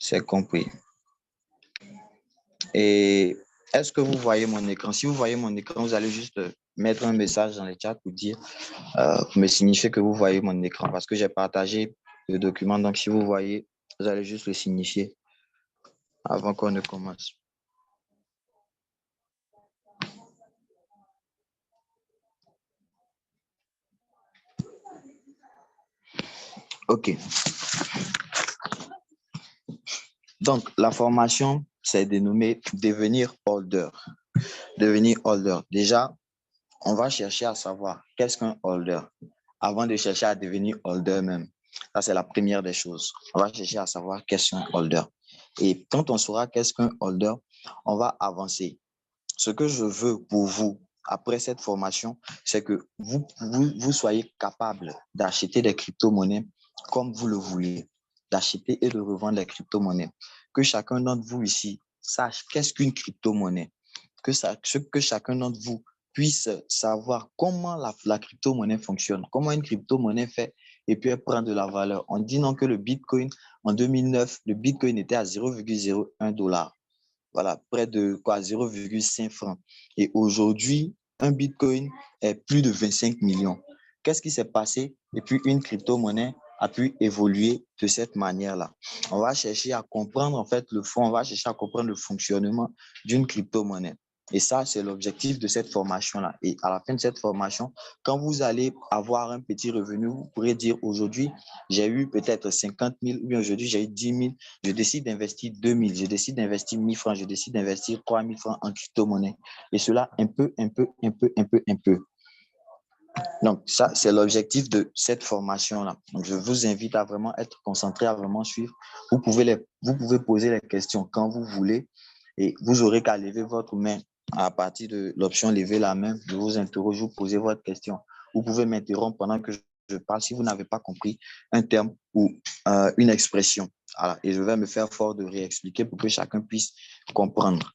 C'est compris. Et est-ce que vous voyez mon écran? Si vous voyez mon écran, vous allez juste mettre un message dans le chat pour dire, pour me signifier que vous voyez mon écran parce que j'ai partagé le document. Donc, si vous voyez, vous allez juste le signifier avant qu'on ne commence. OK. Donc, la formation, c'est dénommé devenir holder. Devenir holder. Déjà, on va chercher à savoir qu'est-ce qu'un holder avant de chercher à devenir holder même. Ça, c'est la première des choses. On va chercher à savoir qu'est-ce qu'un holder. Et quand on saura qu'est-ce qu'un holder, on va avancer. Ce que je veux pour vous, après cette formation, c'est que vous soyez capable d'acheter des crypto-monnaies comme vous le voulez, d'acheter et de revendre des crypto-monnaies. Que chacun d'entre vous ici sache qu'est-ce qu'une crypto-monnaie, que chacun d'entre vous puisse savoir comment la crypto-monnaie fonctionne, comment une crypto-monnaie fait et puis elle prend de la valeur. On dit non que le Bitcoin, en 2009, le Bitcoin était à 0,01 $. Voilà, près de quoi 0,5 francs. Et aujourd'hui, un Bitcoin est plus de 25 millions. Qu'est-ce qui s'est passé? Et puis, une crypto-monnaie a pu évoluer de cette manière-là. On va chercher à comprendre en fait le fond, on va chercher à comprendre le fonctionnement d'une crypto-monnaie. Et ça, c'est l'objectif de cette formation-là. Et à la fin de cette formation, quand vous allez avoir un petit revenu, vous pourrez dire aujourd'hui, j'ai eu peut-être 50 000, ou bien aujourd'hui, j'ai eu 10 000. Je décide d'investir 2 000, je décide d'investir 1 000 francs, je décide d'investir 3 000 francs en crypto-monnaie. Et cela un peu. Donc, ça, c'est l'objectif de cette formation-là. Donc, je vous invite à vraiment être concentré, à vraiment suivre. Vous pouvez poser les questions quand vous voulez et vous aurez qu'à lever votre main à partir de l'option lever la main. Je vous interroge, vous posez votre question. Vous pouvez m'interrompre pendant que je parle si vous n'avez pas compris un terme ou une expression. Voilà. Et je vais me faire fort de réexpliquer pour que chacun puisse comprendre.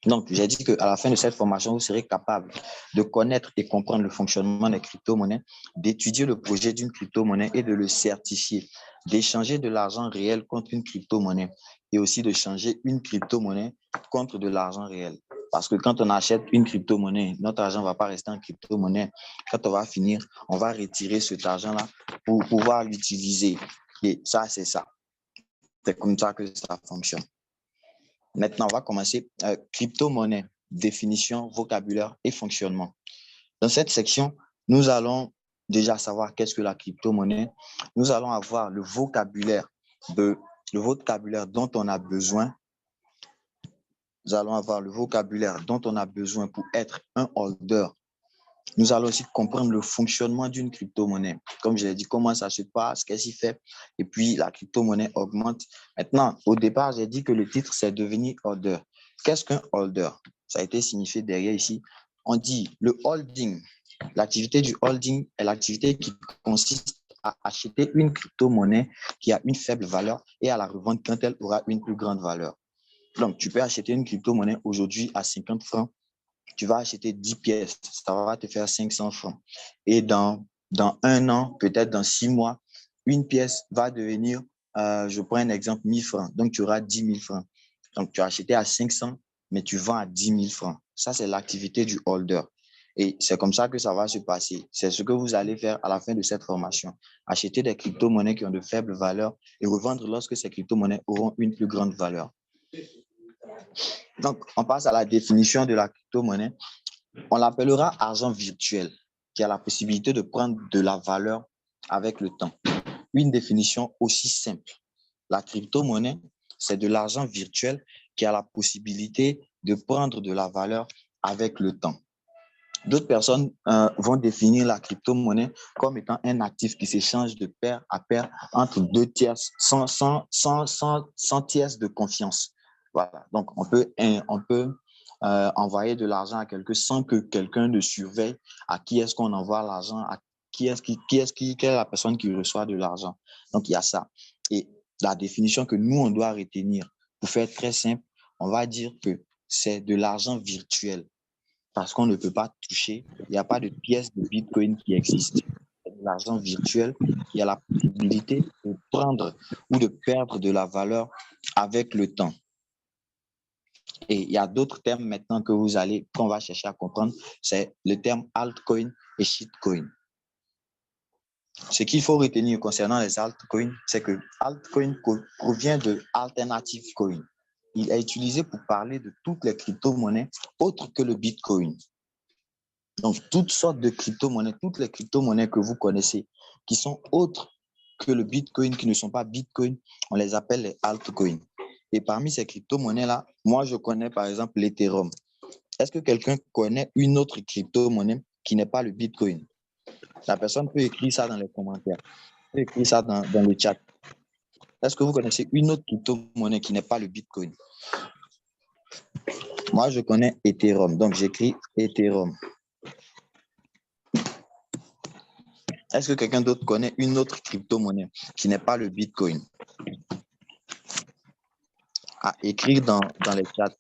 Donc, j'ai dit qu'à la fin de cette formation, vous serez capable de connaître et comprendre le fonctionnement des crypto-monnaies, d'étudier le projet d'une crypto-monnaie et de le certifier, d'échanger de l'argent réel contre une crypto-monnaie et aussi de changer une crypto-monnaie contre de l'argent réel. Parce que quand on achète une crypto-monnaie, notre argent ne va pas rester en crypto-monnaie. Quand on va finir, on va retirer cet argent-là pour pouvoir l'utiliser. Et ça, c'est ça. C'est comme ça que ça fonctionne. Maintenant, on va commencer. Crypto-monnaie, définition, vocabulaire et fonctionnement. Dans cette section, nous allons déjà savoir qu'est-ce que la crypto-monnaie. Nous allons avoir le vocabulaire dont on a besoin. Nous allons avoir le vocabulaire dont on a besoin pour être un holder. Nous allons aussi comprendre le fonctionnement d'une crypto-monnaie. Comme je l'ai dit, comment ça se passe, qu'est-ce qu'il fait. Et puis, la crypto-monnaie augmente. Maintenant, au départ, j'ai dit que le titre, c'est devenir holder. Qu'est-ce qu'un holder? Ça a été signifié derrière ici. On dit le holding. L'activité du holding est l'activité qui consiste à acheter une crypto-monnaie qui a une faible valeur et à la revendre quand elle aura une plus grande valeur. Donc, tu peux acheter une crypto-monnaie aujourd'hui à 50 francs. Tu vas acheter 10 pièces, ça va te faire 500 francs. Et dans un an, peut-être dans 6 mois, une pièce va devenir, je prends un exemple, 1000 francs. Donc, tu auras 10 000 francs. Donc, tu as acheté à 500, mais tu vends à 10 000 francs. Ça, c'est l'activité du holder. Et c'est comme ça que ça va se passer. C'est ce que vous allez faire à la fin de cette formation. Acheter des crypto-monnaies qui ont de faibles valeurs et revendre lorsque ces crypto-monnaies auront une plus grande valeur. Donc, on passe à la définition de la crypto-monnaie. On l'appellera argent virtuel, qui a la possibilité de prendre de la valeur avec le temps. Une définition aussi simple. La crypto-monnaie, c'est de l'argent virtuel qui a la possibilité de prendre de la valeur avec le temps. D'autres personnes vont définir la crypto-monnaie comme étant un actif qui s'échange de pair à pair entre deux tiers, sans tiers de confiance. Voilà. Donc, on peut envoyer de l'argent à quelqu'un sans que quelqu'un ne surveille à qui est-ce qu'on envoie l'argent, à quelle est la personne qui reçoit de l'argent. Donc, il y a ça. Et la définition que nous, on doit retenir, pour faire très simple, on va dire que c'est de l'argent virtuel parce qu'on ne peut pas toucher. Il n'y a pas de pièce de Bitcoin qui existe. C'est de l'argent virtuel qui a la possibilité prendre ou de perdre de la valeur avec le temps. Et il y a d'autres termes maintenant qu'on va chercher à comprendre, c'est le terme altcoin et shitcoin. Ce qu'il faut retenir concernant les altcoins, c'est que altcoin provient de alternative coin. Il est utilisé pour parler de toutes les crypto-monnaies autres que le Bitcoin. Donc, toutes sortes de crypto-monnaies, toutes les crypto-monnaies que vous connaissez, qui sont autres que le Bitcoin, qui ne sont pas Bitcoin, on les appelle les altcoins. Et parmi ces crypto-monnaies-là, moi, je connais par exemple l'Ethereum. Est-ce que quelqu'un connaît une autre crypto-monnaie qui n'est pas le Bitcoin? La personne peut écrire ça dans les commentaires, peut écrire ça dans le chat. Est-ce que vous connaissez une autre crypto-monnaie qui n'est pas le Bitcoin? Moi, je connais Ethereum, donc j'écris Ethereum. Est-ce que quelqu'un d'autre connaît une autre crypto-monnaie qui n'est pas le Bitcoin? À écrire dans les chats.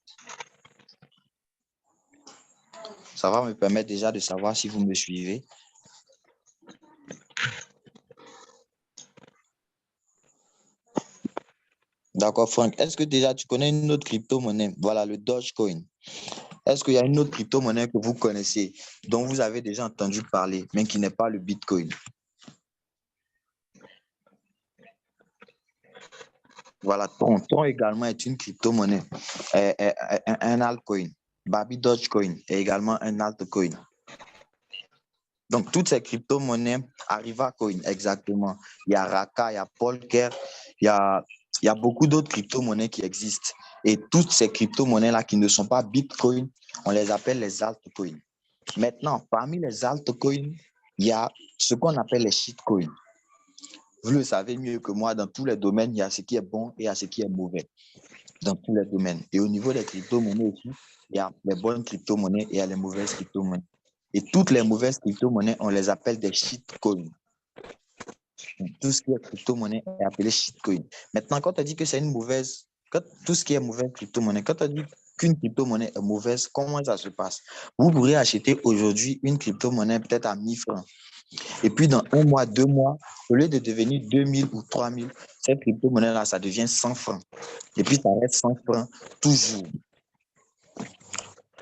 Ça va me permettre déjà de savoir si vous me suivez. D'accord, Franck. Est-ce que déjà tu connais une autre crypto-monnaie? Voilà, le Dogecoin. Est-ce qu'il y a une autre crypto-monnaie que vous connaissez, dont vous avez déjà entendu parler, mais qui n'est pas le Bitcoin? Voilà, Tron également est une crypto-monnaie, un altcoin. Baby Dogecoin est également un altcoin. Donc, toutes ces crypto-monnaies, ArivaCoin, exactement. Il y a Raka, il y a Polker, il y a beaucoup d'autres crypto-monnaies qui existent. Et toutes ces crypto-monnaies-là qui ne sont pas Bitcoin, on les appelle les altcoins. Maintenant, parmi les altcoins, il y a ce qu'on appelle les shitcoins. Vous le savez mieux que moi, dans tous les domaines, il y a ce qui est bon et il y a ce qui est mauvais. Dans tous les domaines. Et au niveau des crypto-monnaies aussi, il y a les bonnes crypto-monnaies et il y a les mauvaises crypto-monnaies. Et toutes les mauvaises crypto-monnaies, on les appelle des shitcoins. Tout ce qui est crypto-monnaie est appelé shitcoin. Maintenant, quand on dit que c'est une mauvaise, tout ce qui est mauvaise crypto-monnaie, quand on dit qu'une crypto-monnaie est mauvaise, comment ça se passe? Vous pourrez acheter aujourd'hui une crypto-monnaie peut-être à 1000 francs. Et puis, dans un mois, 2 mois, au lieu de devenir 2000 ou 3000, cette crypto-monnaie-là, ça devient 100 francs. Et puis, ça reste 100 francs toujours.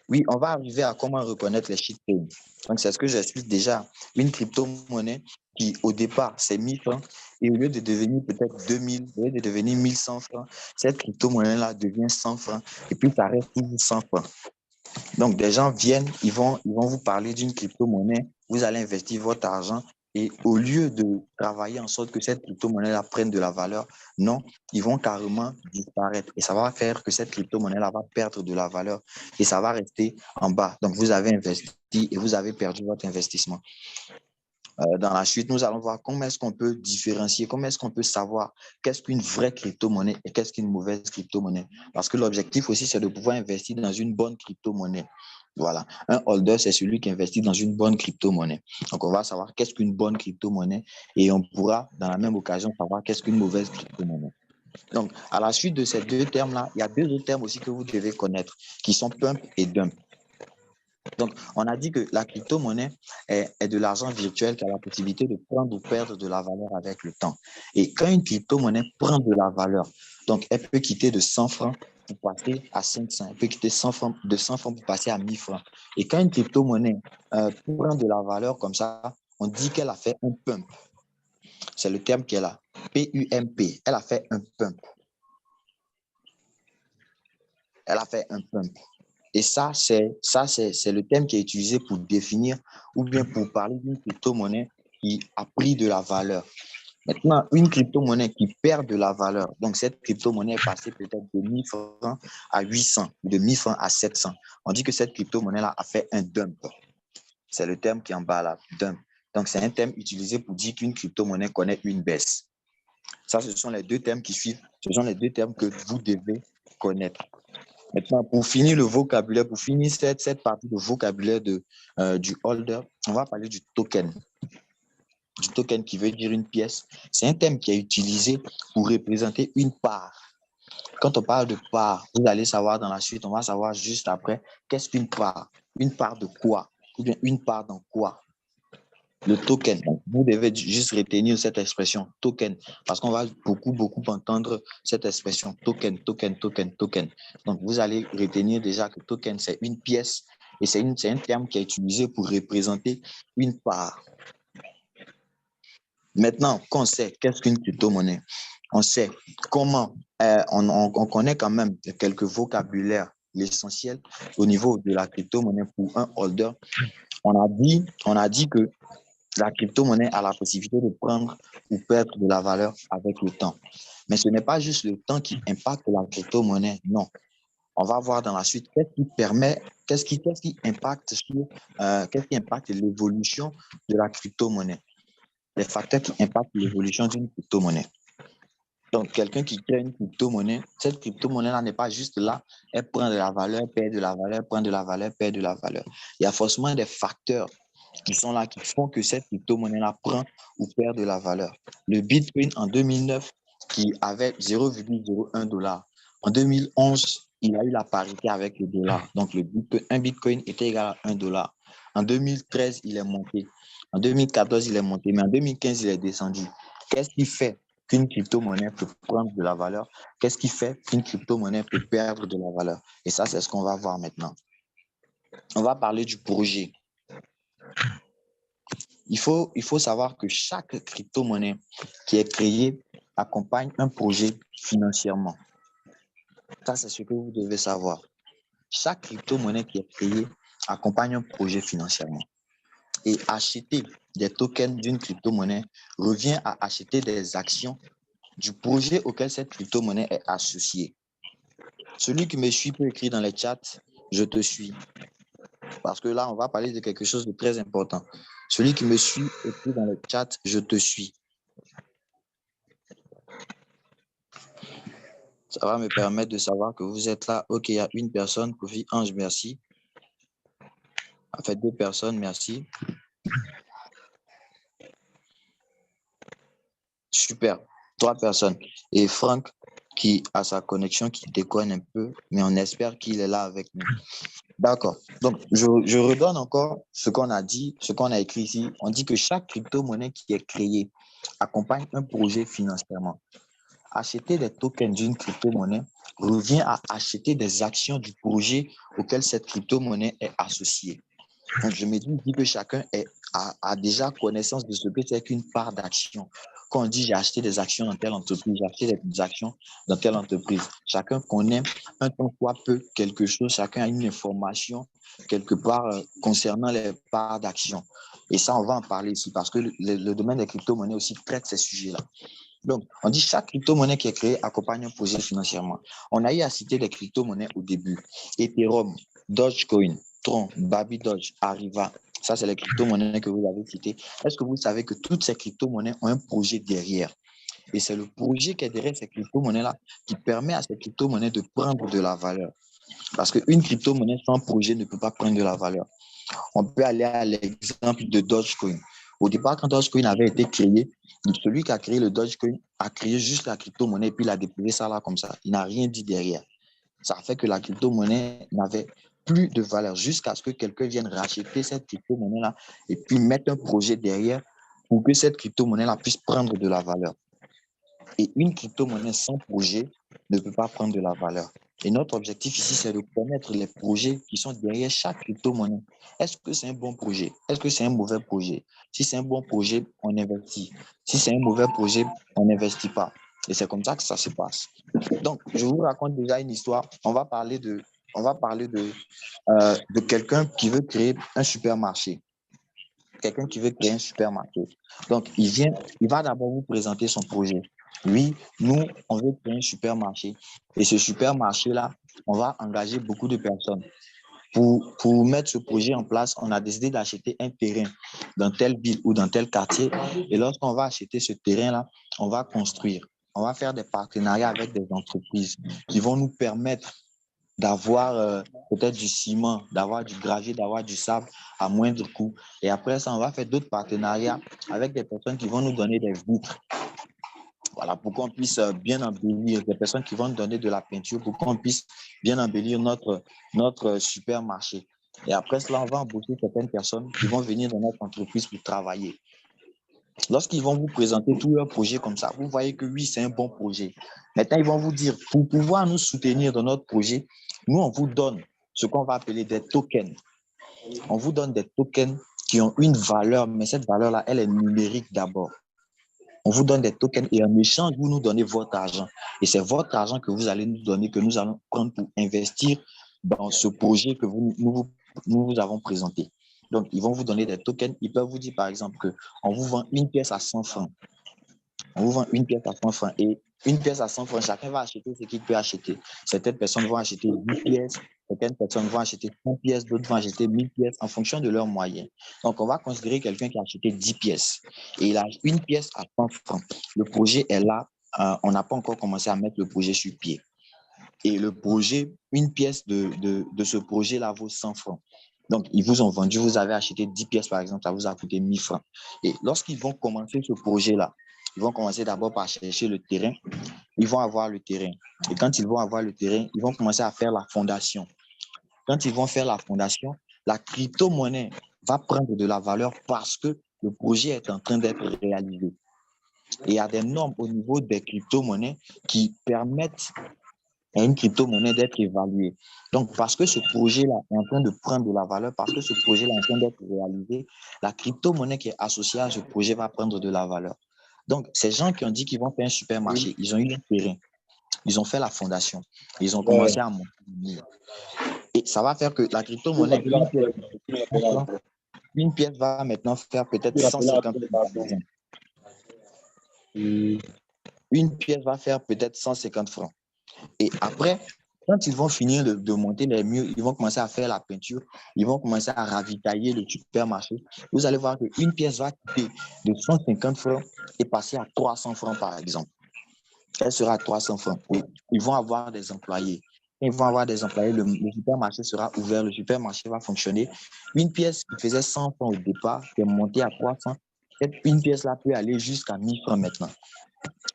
Oui, on va arriver à comment reconnaître les shitcoins. Donc, c'est ce que j'explique déjà. Une crypto-monnaie qui, au départ, c'est 1000 francs, et au lieu de devenir peut-être 2000, au lieu de devenir 1100 francs, cette crypto-monnaie-là devient 100 francs, et puis ça reste toujours 100 francs. Donc, des gens viennent, ils vont vous parler d'une crypto-monnaie, vous allez investir votre argent, et au lieu de travailler en sorte que cette crypto-monnaie-là prenne de la valeur, non, ils vont carrément disparaître. Et ça va faire que cette crypto-monnaie-là va perdre de la valeur et ça va rester en bas. Donc, vous avez investi et vous avez perdu votre investissement. Dans la suite, nous allons voir comment est-ce qu'on peut différencier, comment est-ce qu'on peut savoir qu'est-ce qu'une vraie crypto-monnaie et qu'est-ce qu'une mauvaise crypto-monnaie. Parce que l'objectif aussi, c'est de pouvoir investir dans une bonne crypto-monnaie. Voilà. Un holder, c'est celui qui investit dans une bonne crypto-monnaie. Donc, on va savoir qu'est-ce qu'une bonne crypto-monnaie et on pourra, dans la même occasion, savoir qu'est-ce qu'une mauvaise crypto-monnaie. Donc, à la suite de ces deux termes-là, il y a deux autres termes aussi que vous devez connaître, qui sont pump et dump. Donc, on a dit que la crypto-monnaie est de l'argent virtuel qui a la possibilité de prendre ou perdre de la valeur avec le temps. Et quand une crypto-monnaie prend de la valeur, donc elle peut quitter de 100 francs pour passer à 500, elle peut quitter de 100 francs pour passer à 1000 francs. Et quand une crypto-monnaie prend de la valeur comme ça, on dit qu'elle a fait un pump. C'est le terme qu'elle a. P-U-M-P. Elle a fait un pump. Elle a fait un pump. Et ça, c'est le terme qui est utilisé pour définir ou bien pour parler d'une crypto-monnaie qui a pris de la valeur. Maintenant, une crypto-monnaie qui perd de la valeur, donc cette crypto-monnaie est passée peut-être de 1000 francs à 800, de 1000 francs à 700. On dit que cette crypto-monnaie-là a fait un dump. C'est le terme qui est en bas là, dump. Donc, c'est un terme utilisé pour dire qu'une crypto-monnaie connaît une baisse. Ça, ce sont les deux termes qui suivent. Ce sont les deux termes que vous devez connaître. Maintenant, pour finir le vocabulaire, pour finir cette partie de vocabulaire du holder, on va parler du token. Du token qui veut dire une pièce. C'est un terme qui est utilisé pour représenter une part. Quand on parle de part, vous allez savoir dans la suite, on va savoir juste après, qu'est-ce qu'une part? Une part de quoi? Ou bien une part dans quoi? Le token. Vous devez juste retenir cette expression token parce qu'on va beaucoup entendre cette expression token, token, token, token. Donc, vous allez retenir déjà que token, c'est une pièce et c'est un terme qui est utilisé pour représenter une part. Maintenant qu'on sait qu'est-ce qu'une crypto-monnaie, on sait comment, on connaît quand même quelques vocabulaires, l'essentiel au niveau de la crypto-monnaie pour un holder. On a dit que la crypto-monnaie a la possibilité de prendre ou perdre de la valeur avec le temps. Mais ce n'est pas juste le temps qui impacte la crypto-monnaie, non. On va voir dans la suite qu'est-ce qui impacte qu'est-ce qui impacte l'évolution de la crypto-monnaie, les facteurs qui impactent l'évolution d'une crypto-monnaie. Donc, quelqu'un qui crée une crypto-monnaie, cette crypto-monnaie-là n'est pas juste là, elle prend de la valeur, perd de la valeur, prend de la valeur, perd de la valeur. Il y a forcément des facteurs qui sont là, qui font que cette crypto-monnaie-là prend ou perd de la valeur. Le Bitcoin en 2009, qui avait 0,01 $. En 2011, il a eu la parité avec le dollar. Donc, un Bitcoin était égal à 1 $. En 2013, il est monté. En 2014, il est monté. Mais en 2015, il est descendu. Qu'est-ce qui fait qu'une crypto-monnaie peut prendre de la valeur? Qu'est-ce qui fait qu'une crypto-monnaie peut perdre de la valeur? Et ça, c'est ce qu'on va voir maintenant. On va parler du projet. Il faut savoir que chaque crypto-monnaie qui est créée accompagne un projet financièrement. Ça, c'est ce que vous devez savoir. Chaque crypto-monnaie qui est créée accompagne un projet financièrement. Et acheter des tokens d'une crypto-monnaie revient à acheter des actions du projet auquel cette crypto-monnaie est associée. Celui qui me suit peut écrire dans les chats, je te suis. Parce que là, on va parler de quelque chose de très important. Celui qui me suit écrit dans le chat, je te suis. Ça va me permettre de savoir que vous êtes là. OK, il y a une personne. Kofi Ange, merci. En fait, 2 personnes, merci. Super. 3 personnes. Et Franck, qui a sa connexion, qui déconne un peu, mais on espère qu'il est là avec nous. D'accord. Donc, je redonne encore ce qu'on a dit, ce qu'on a écrit ici. On dit que chaque crypto-monnaie qui est créée accompagne un projet financièrement. Acheter des tokens d'une crypto-monnaie revient à acheter des actions du projet auquel cette crypto-monnaie est associée. Donc, je me dis que chacun a déjà connaissance de ce que c'est qu'une part d'action. Quand on dit j'ai acheté des actions dans telle entreprise, j'ai acheté des actions dans telle entreprise, chacun connaît un tant soit peu quelque chose, chacun a une information quelque part concernant les parts d'action. Et ça, on va en parler ici parce que le domaine des crypto-monnaies aussi traite ces sujets-là. Donc, on dit chaque crypto-monnaie qui est créée accompagne un projet financièrement. On a eu à citer les crypto-monnaies au début. Ethereum, Dogecoin, Tron, Baby Doge, Arriva. Ça, c'est les crypto-monnaies que vous avez citées. Est-ce que vous savez que toutes ces crypto-monnaies ont un projet derrière? Et c'est le projet qui est derrière ces crypto-monnaies-là qui permet à ces crypto-monnaies de prendre de la valeur. Parce qu'une crypto-monnaie sans projet ne peut pas prendre de la valeur. On peut aller à l'exemple de Dogecoin. Au départ, quand Dogecoin avait été créé, celui qui a créé le Dogecoin a créé juste la crypto-monnaie et puis il a déposé ça là comme ça. Il n'a rien dit derrière. Ça fait que la crypto-monnaie n'avait plus de valeur jusqu'à ce que quelqu'un vienne racheter cette crypto-monnaie-là et puis mettre un projet derrière pour que cette crypto-monnaie-là puisse prendre de la valeur. Et une crypto-monnaie sans projet ne peut pas prendre de la valeur. Et notre objectif ici, c'est de connaître les projets qui sont derrière chaque crypto-monnaie. Est-ce que c'est un bon projet? Est-ce que c'est un mauvais projet? Si c'est un bon projet, on investit. Si c'est un mauvais projet, on n'investit pas. Et c'est comme ça que ça se passe. Donc, je vous raconte déjà une histoire. On va parler de quelqu'un qui veut créer un supermarché. Quelqu'un qui veut créer un supermarché. Donc, il va d'abord vous présenter son projet. Oui, nous, on veut créer un supermarché. Et ce supermarché-là, on va engager beaucoup de personnes. Pour mettre ce projet en place, on a décidé d'acheter un terrain dans telle ville ou dans tel quartier. Et lorsqu'on va acheter ce terrain-là, on va construire. On va faire des partenariats avec des entreprises qui vont nous permettre d'avoir peut-être du ciment, d'avoir du gravier, d'avoir du sable à moindre coût. Et après ça, on va faire d'autres partenariats avec des personnes qui vont nous donner des vitres. Voilà, pour qu'on puisse bien embellir, des personnes qui vont nous donner de la peinture pour qu'on puisse bien embellir notre supermarché. Et après cela, on va embaucher certaines personnes qui vont venir dans notre entreprise pour travailler. Lorsqu'ils vont vous présenter tous leurs projets comme ça, vous voyez que oui, c'est un bon projet. Maintenant, ils vont vous dire, pour pouvoir nous soutenir dans notre projet, nous, on vous donne ce qu'on va appeler des tokens. On vous donne des tokens qui ont une valeur, mais cette valeur-là, elle est numérique d'abord. On vous donne des tokens et en échange, vous nous donnez votre argent. Et c'est votre argent que vous allez nous donner, que nous allons prendre pour investir dans ce projet que nous vous avons présenté. Donc, ils vont vous donner des tokens. Ils peuvent vous dire, par exemple, qu'on vous vend une pièce à 100 francs. On vous vend une pièce à 100 francs. Et une pièce à 100 francs, chacun va acheter ce qu'il peut acheter. Certaines personnes vont acheter 10 pièces, certaines personnes vont acheter 100 pièces, d'autres vont acheter 1000 pièces en fonction de leurs moyens. Donc, on va considérer quelqu'un qui a acheté 10 pièces et il a une pièce à 100 francs. Le projet est là. On n'a pas encore commencé à mettre le projet sur pied. Et le projet, une pièce de ce projet-là vaut 100 francs. Donc, ils vous ont vendu, vous avez acheté 10 pièces, par exemple, ça vous a coûté 1000 francs. Et lorsqu'ils vont commencer ce projet-là, ils vont commencer d'abord par chercher le terrain. Ils vont avoir le terrain. Et quand ils vont avoir le terrain, ils vont commencer à faire la fondation. Quand ils vont faire la fondation, la crypto-monnaie va prendre de la valeur parce que le projet est en train d'être réalisé. Et il y a des normes au niveau des crypto-monnaies qui permettent à une crypto-monnaie d'être évaluée. Donc, parce que ce projet-là est en train de prendre de la valeur, parce que ce projet-là est en train d'être réalisé, la crypto-monnaie qui est associée à ce projet va prendre de la valeur. Donc, ces gens qui ont dit qu'ils vont faire un supermarché, ils ont eu un terrain, ils ont fait la fondation, ils ont commencé à monter. Et ça va faire que la crypto-monnaie, une pièce va maintenant faire peut-être 150 francs, par exemple. Une pièce va faire peut-être 150 francs. Et après, quand ils vont finir de monter les murs, ils vont commencer à faire la peinture, ils vont commencer à ravitailler le supermarché. Vous allez voir qu'une pièce va quitter de 150 francs et passer à 300 francs, par exemple. Elle sera à 300 francs. Oui. Ils vont avoir des employés. Ils vont avoir des employés, le supermarché sera ouvert, le supermarché va fonctionner. Une pièce qui faisait 100 francs au départ, qui est montée à 300, une pièce-là peut aller jusqu'à 1000 francs maintenant.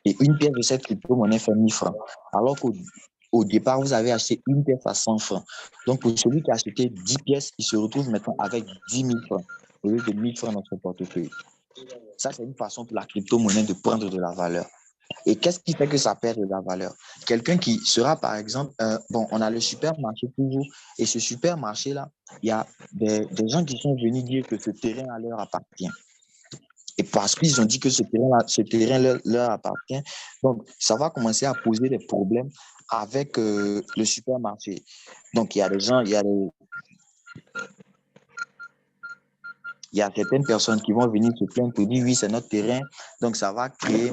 Et une pièce de cette crypto-monnaie fait 1000 francs. Alors qu'au départ, vous avez acheté une pièce à 100 francs. Donc, pour celui qui a acheté 10 pièces, il se retrouve maintenant avec 10 000 francs au lieu de 1000 francs dans son portefeuille. Ça, c'est une façon pour la crypto-monnaie de prendre de la valeur. Et qu'est-ce qui fait que ça perd de la valeur? Quelqu'un qui sera, par exemple, on a le supermarché toujours, et ce supermarché-là, il y a des gens qui sont venus dire que ce terrain leur appartient. Et parce qu'ils ont dit que ce terrain leur appartient, donc ça va commencer à poser des problèmes avec le supermarché. Donc il y a des gens, il y a certaines personnes qui vont venir se plaindre pour dire oui, c'est notre terrain. Donc ça va créer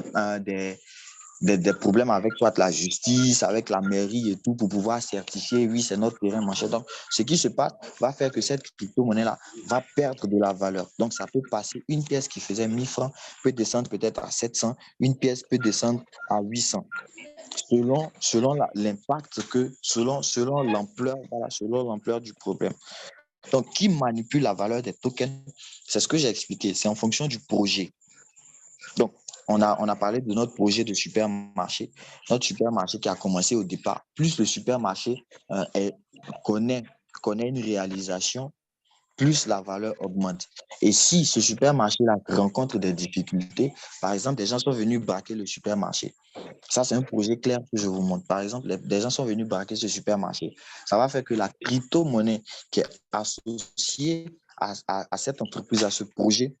des problèmes avec soit la justice, avec la mairie et tout, pour pouvoir certifier, oui, c'est notre terrain, machin. Donc, ce qui se passe va faire que cette crypto-monnaie-là va perdre de la valeur. Donc, ça peut passer, une pièce qui faisait 1000 francs peut descendre peut-être à 700, une pièce peut descendre à 800. Selon l'impact selon l'ampleur, voilà, selon l'ampleur du problème. Donc, qui manipule la valeur des tokens? C'est ce que j'ai expliqué. C'est en fonction du projet. Donc, on a parlé de notre projet de supermarché. Notre supermarché qui a commencé au départ. Plus le supermarché connaît une réalisation, plus la valeur augmente. Et si ce supermarché-là rencontre des difficultés, par exemple, des gens sont venus braquer le supermarché. Ça, c'est un projet clair que je vous montre. Par exemple, des gens sont venus braquer ce supermarché. Ça va faire que la crypto-monnaie qui est associée à cette entreprise, à ce projet,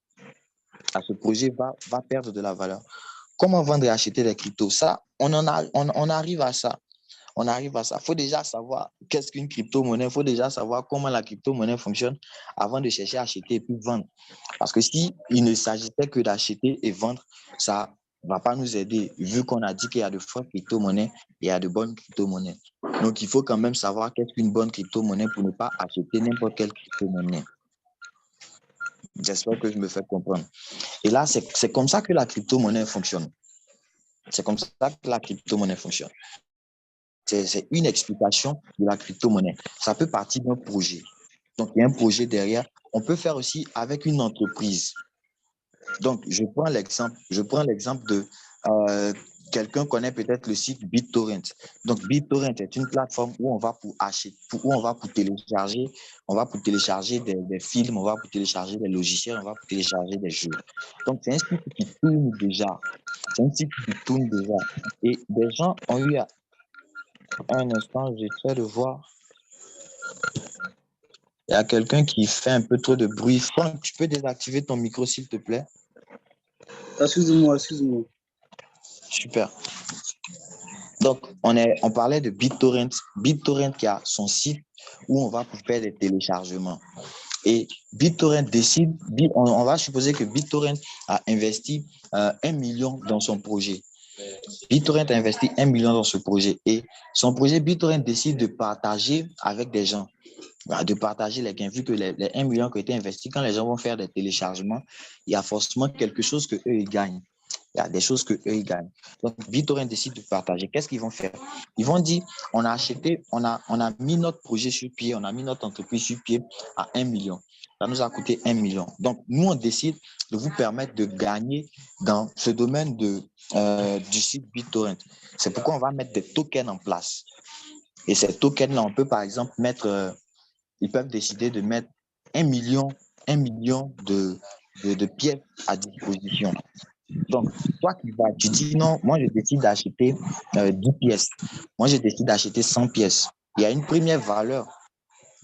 va perdre de la valeur. Comment vendre et acheter des cryptos? Ça, on arrive à ça. On arrive à ça. Il faut déjà savoir qu'est-ce qu'une crypto-monnaie. Il faut déjà savoir comment la crypto-monnaie fonctionne avant de chercher à acheter et puis vendre. Parce que si il ne s'agissait que d'acheter et vendre, ça ne va pas nous aider, vu qu'on a dit qu'il y a de fausses crypto-monnaies et il y a de bonnes crypto-monnaies. Donc, il faut quand même savoir qu'est-ce qu'une bonne crypto-monnaie pour ne pas acheter n'importe quelle crypto-monnaie. J'espère que je me fais comprendre. Et là, c'est comme ça que la crypto-monnaie fonctionne. C'est comme ça que la crypto-monnaie fonctionne. C'est une explication de la crypto-monnaie. Ça peut partir d'un projet. Donc, il y a un projet derrière. On peut faire aussi avec une entreprise. Donc, je prends l'exemple de quelqu'un connaît peut-être le site BitTorrent. Donc, BitTorrent est une plateforme où on va pour acheter, où on va pour télécharger des films, on va pour télécharger des logiciels, on va pour télécharger des jeux. Donc, c'est un site qui tourne déjà. C'est un site qui tourne déjà. Et des gens ont eu un instant, j'essaie de voir. Il y a quelqu'un qui fait un peu trop de bruit. Franck, tu peux désactiver ton micro, s'il te plaît? Excuse-moi. Super. Donc, on parlait de BitTorrent. BitTorrent qui a son site où on va pour faire des téléchargements. Et BitTorrent décide, on va supposer que BitTorrent a investi 1 million dans son projet. BitTorrent a investi 1 million dans ce projet. Et son projet, BitTorrent décide de partager avec des gens. De partager les gains, vu que les 1 million qui ont été investis, quand les gens vont faire des téléchargements, il y a forcément quelque chose qu'eux, ils gagnent. Il y a des choses qu'eux, ils gagnent. Donc, BitTorrent décide de partager. Qu'est-ce qu'ils vont faire? Ils vont dire, on a mis notre projet sur pied, on a mis notre entreprise sur pied à 1 million. Ça nous a coûté 1 million. Donc, nous, on décide de vous permettre de gagner dans ce domaine du site BitTorrent. C'est pourquoi on va mettre des tokens en place. Et ces tokens-là, on peut par exemple mettre... ils peuvent décider de mettre 1 million de pièces à disposition. Donc, toi tu dis non, moi je décide d'acheter 10 pièces. Moi je décide d'acheter 100 pièces. Il y a une première valeur.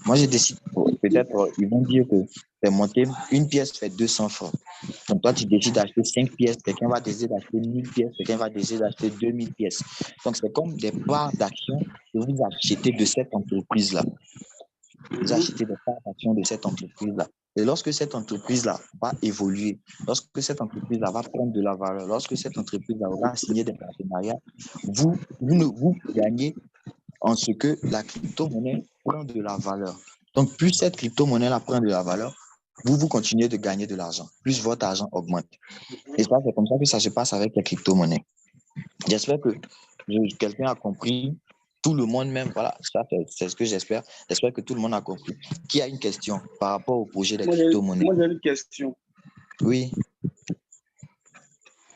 Moi je décide, peut-être ils vont dire que c'est monté, une pièce fait 200 francs. Donc toi tu décides d'acheter 5 pièces, quelqu'un va décider d'acheter 1000 pièces, quelqu'un va décider d'acheter 2000 pièces. Donc c'est comme des parts d'action que vous achetez de cette entreprise-là. Vous achetez des parts d'action de cette entreprise-là. Et lorsque cette entreprise-là va évoluer, lorsque cette entreprise-là va prendre de la valeur, lorsque cette entreprise-là va signer des partenariats, vous gagnez en ce que la crypto-monnaie prend de la valeur. Donc, plus cette crypto-monnaie-là prend de la valeur, vous continuez de gagner de l'argent, plus votre argent augmente. Et ça, c'est comme ça que ça se passe avec les crypto-monnaies. J'espère que quelqu'un a compris. Tout le monde même, voilà, ça c'est ce que j'espère. J'espère que tout le monde a compris. Qui a une question par rapport au projet des crypto-monnaies? Moi, j'ai une question. Oui.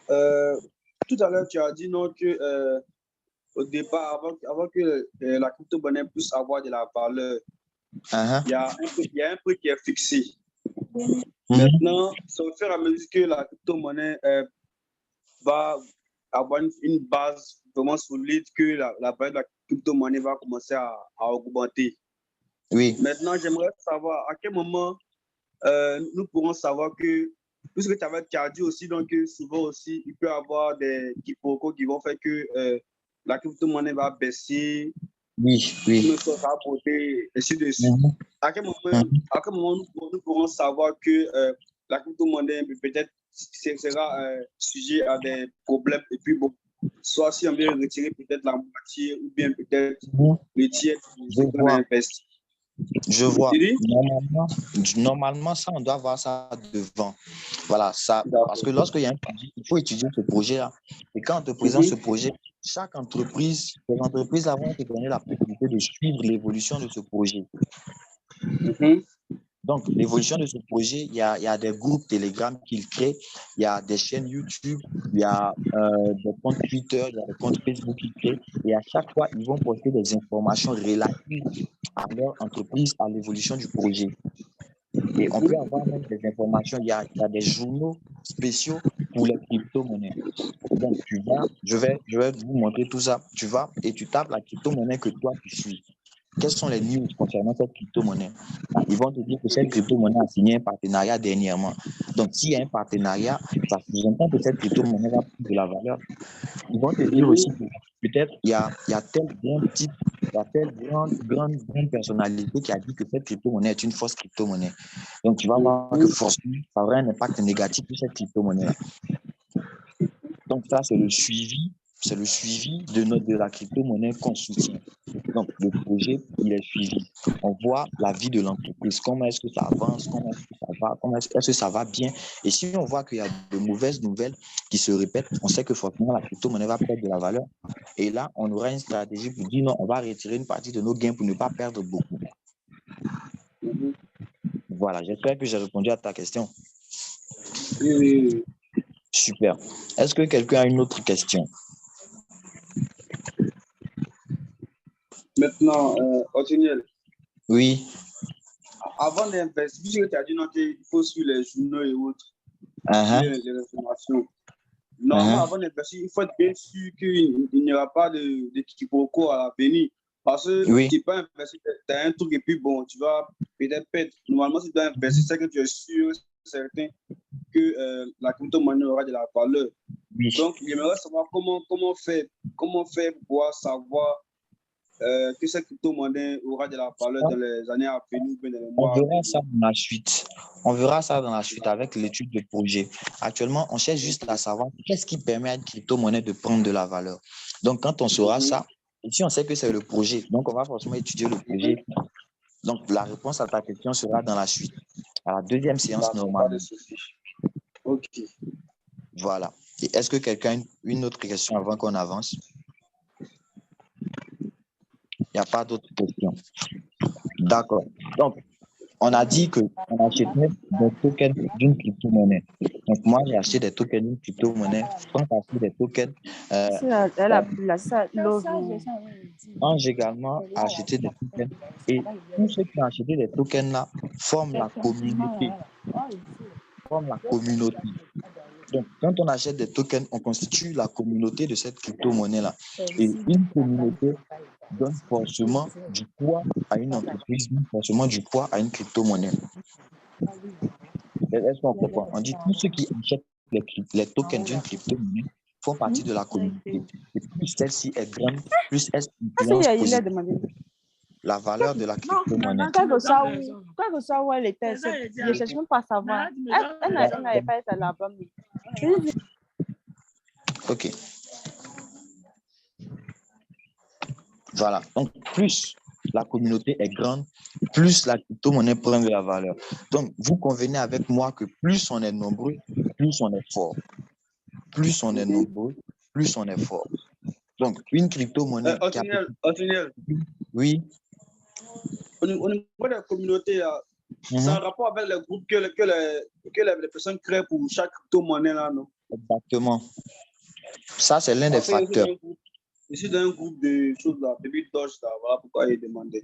Tout à l'heure, tu as dit non que au départ, avant que la crypto-monnaie puisse avoir de la valeur, il y a un prix qui est fixé. Maintenant, c'est au fur et à mesure que la crypto-monnaie va avoir une base vraiment solide, que la valeur de la crypto-monnaie va commencer à augmenter. Oui. Maintenant, j'aimerais savoir à quel moment nous pourrons savoir que, puisque tu as dit aussi, donc souvent aussi, il peut y avoir des quiproquos qui vont faire que la crypto-monnaie va baisser, Oui. ne sera portée, ainsi de suite. À quel moment nous pourrons savoir que la crypto-monnaie peut-être sera sujet à des problèmes, et puis bon, soit si on veut retirer peut-être la moitié ou bien peut-être le tiers de ce qu'on a investi. Je vois. Normalement, ça, on doit voir ça devant. Voilà, ça. Parce que lorsqu'il y a un projet, il faut étudier ce projet-là. Et quand on te présente ce projet, chaque entreprise, les entreprises vont te donner la possibilité de suivre l'évolution de ce projet. Donc, l'évolution de ce projet, il y a des groupes Telegram qu'ils créent, il y a des chaînes YouTube, il y a des comptes Twitter, il y a des comptes Facebook qu'ils créent. Et à chaque fois, ils vont poster des informations relatives à leur entreprise, à l'évolution du projet. Et on peut avoir même des informations, il y a des journaux spéciaux pour les crypto-monnaies. Donc, je vais vous montrer tout ça. Tu vas et tu tapes la crypto-monnaie que toi, tu suis. Quelles sont les news concernant cette crypto-monnaie? Ils vont te dire que cette crypto-monnaie a signé un partenariat dernièrement. Donc, s'il y a un partenariat, ça sous-entend que cette crypto-monnaie va prendre de la valeur. Ils vont te dire aussi que peut-être il y a tel grand type, il y a telle grande personnalité qui a dit que cette crypto-monnaie est une fausse crypto-monnaie. Donc, tu vas voir que forcément, ça aura un impact négatif sur cette crypto-monnaie-là. Donc, ça, c'est le suivi de la crypto-monnaie qu'on soutient. Donc, le projet, il est suivi. On voit la vie de l'entreprise, comment est-ce que ça avance, comment est-ce que ça va, comment est-ce que ça va bien. Et si on voit qu'il y a de mauvaises nouvelles qui se répètent, on sait que forcément la crypto-monnaie va perdre de la valeur. Et là, on aura une stratégie pour dire non, on va retirer une partie de nos gains pour ne pas perdre beaucoup. Voilà, j'espère que j'ai répondu à ta question. Oui. Super. Est-ce que quelqu'un a une autre question? Maintenant, Othniel. Oui. Avant d'investir, puisque tu as dit qu'il faut suivre les journaux et autres, les informations. Normalement, avant d'investir, il faut être bien sûr qu'il n'y aura pas de quiproquo à l'avenir. Parce que tu peux investir, tu as un truc et puis bon, tu vas peut-être perdre. Normalement, si tu dois investir, c'est que tu es sûr, certain que la crypto-monnaie aura de la valeur. Oui. Donc, j'aimerais savoir comment faire pour pouvoir savoir que cette crypto-monnaie aura de la valeur dans les années à venir. On verra ça dans la suite. On verra ça dans la suite avec l'étude de projet. Actuellement, on cherche juste à savoir qu'est-ce qui permet à une crypto-monnaie de prendre de la valeur. Donc, quand on saura ça, ici, on sait que c'est le projet. Donc, on va forcément étudier le projet. Donc, la réponse à ta question sera dans la suite, à la deuxième séance normale. OK. Voilà. Et est-ce que quelqu'un a une autre question avant qu'on avance? Il n'y a pas d'autres questions. D'accord. Donc, on a dit qu'on achetait des tokens d'une crypto-monnaie. Donc, moi, j'ai acheté des tokens d'une crypto-monnaie. Quand tu achètes des tokens, j'ai également acheté des tokens. Et tous ceux qui ont acheté des tokens-là forment la communauté. Donc, quand on achète des tokens, on constitue la communauté de cette crypto-monnaie-là. Et une communauté donne forcément du poids à une entreprise, donne forcément du poids à une crypto-monnaie. Est-ce qu'on comprend? On dit tous ceux qui achètent les tokens d'une crypto-monnaie font partie de la communauté. Et plus celle-ci est grande, plus elle influence positivement la valeur de la crypto-monnaie. Quel que soit où elle était, je ne cherche même pas à savoir. Elle n'avait pas été là-bas. OK. Voilà. Donc, plus la communauté est grande, plus la crypto-monnaie prend de la valeur. Donc, vous convenez avec moi que plus on est nombreux, plus on est fort. Plus on est nombreux, plus on est fort. Donc, une crypto-monnaie... Oui. Au niveau de la communauté, c'est un rapport avec le groupe que les personnes créent pour chaque crypto-monnaie, là, non? Exactement. Ça, c'est l'un des facteurs. Ici, dans un groupe de choses là, Baby Doge, voilà pourquoi il demandait.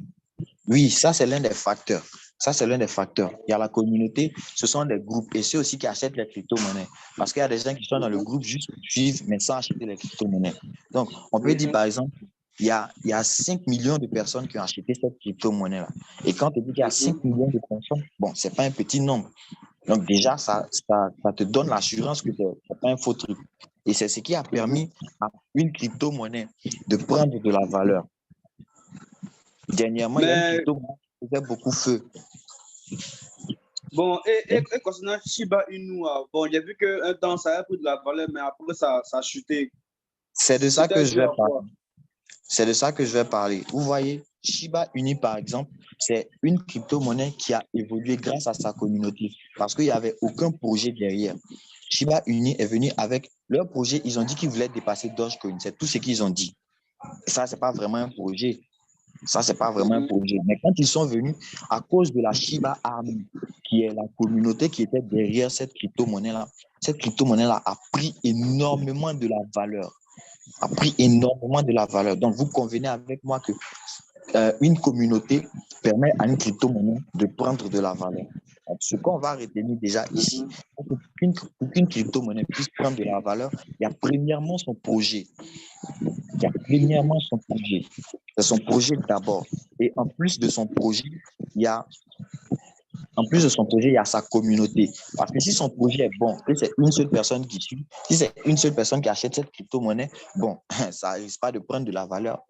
Oui, ça, c'est l'un des facteurs. Ça, c'est l'un des facteurs. Il y a la communauté, ce sont des groupes. Et ceux aussi qui achètent les crypto-monnaies. Parce qu'il y a des gens qui sont dans le groupe juste pour suivre, mais sans acheter les crypto-monnaies. Donc, on peut dire, par exemple, il y a 5 millions de personnes qui ont acheté cette crypto-monnaie-là. Et quand on dit qu'il y a 5 millions de personnes, bon, ce n'est pas un petit nombre. Donc, déjà, ça te donne l'assurance que ce n'est pas un faux truc. Et c'est ce qui a permis à une crypto-monnaie de prendre de la valeur. Dernièrement, il y a une crypto-monnaie qui faisait beaucoup feu. Bon, et concernant Shiba Inu, bon, j'ai vu qu'un temps, ça a pris de la valeur, mais après, ça a chuté. C'est de ça que je vais parler. C'est de ça que je vais parler. Vous voyez, Shiba Inu, par exemple, c'est une crypto-monnaie qui a évolué grâce à sa communauté parce qu'il n'y avait aucun projet derrière. Shiba Inu est venu avec leur projet. Ils ont dit qu'ils voulaient dépasser Dogecoin. C'est tout ce qu'ils ont dit. Et ça, ce n'est pas vraiment un projet. Ça, ce n'est pas vraiment un projet. Mais quand ils sont venus, à cause de la Shiba Army, qui est la communauté qui était derrière cette crypto-monnaie-là a pris énormément de la valeur. Donc, vous convenez avec moi que une communauté permet à une crypto-monnaie de prendre de la valeur. Donc, ce qu'on va retenir déjà ici, pour qu'une crypto-monnaie puisse prendre de la valeur, il y a premièrement son projet. C'est son projet d'abord. Et en plus de son projet, il y a sa communauté. Parce que si son projet est bon, que c'est une seule personne qui suit, si c'est une seule personne qui achète cette crypto-monnaie, bon, ça risque pas de prendre de la valeur.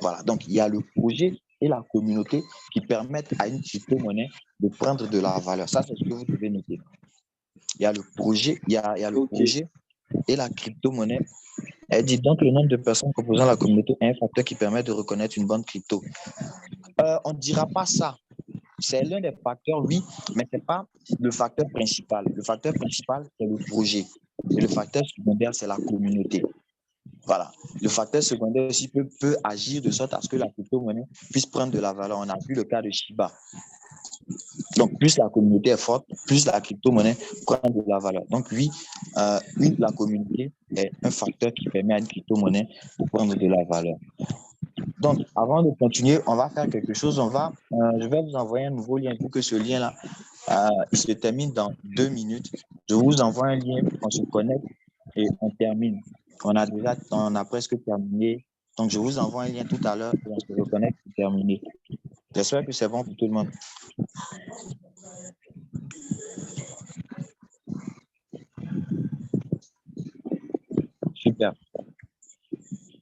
Voilà. Donc, il y a le projet et la communauté qui permettent à une crypto-monnaie de prendre de la valeur. Ça, c'est ce que vous devez noter. Il y a le projet, projet et la crypto-monnaie. Elle dit donc le nombre de personnes composant la communauté est un facteur qui permet de reconnaître une bonne crypto. On ne dira pas ça. C'est l'un des facteurs, oui, mais ce n'est pas le facteur principal. Le facteur principal, c'est le projet. Et le facteur secondaire, c'est la communauté. Voilà. Le facteur secondaire aussi peut agir de sorte à ce que la crypto-monnaie puisse prendre de la valeur. On a vu le cas de Shiba. Donc, plus la communauté est forte, plus la crypto-monnaie prend de la valeur. Donc, oui, la communauté est un facteur qui permet à une crypto-monnaie de prendre de la valeur. Donc, avant de continuer, on va faire quelque chose. Je vais vous envoyer un nouveau lien, vu que ce lien-là, il se termine dans 2 minutes. Je vous envoie un lien, on se connecte et on termine. On a presque terminé. Donc, je vous envoie un lien tout à l'heure et on se reconnecte pour terminer. J'espère que c'est bon pour tout le monde. Super.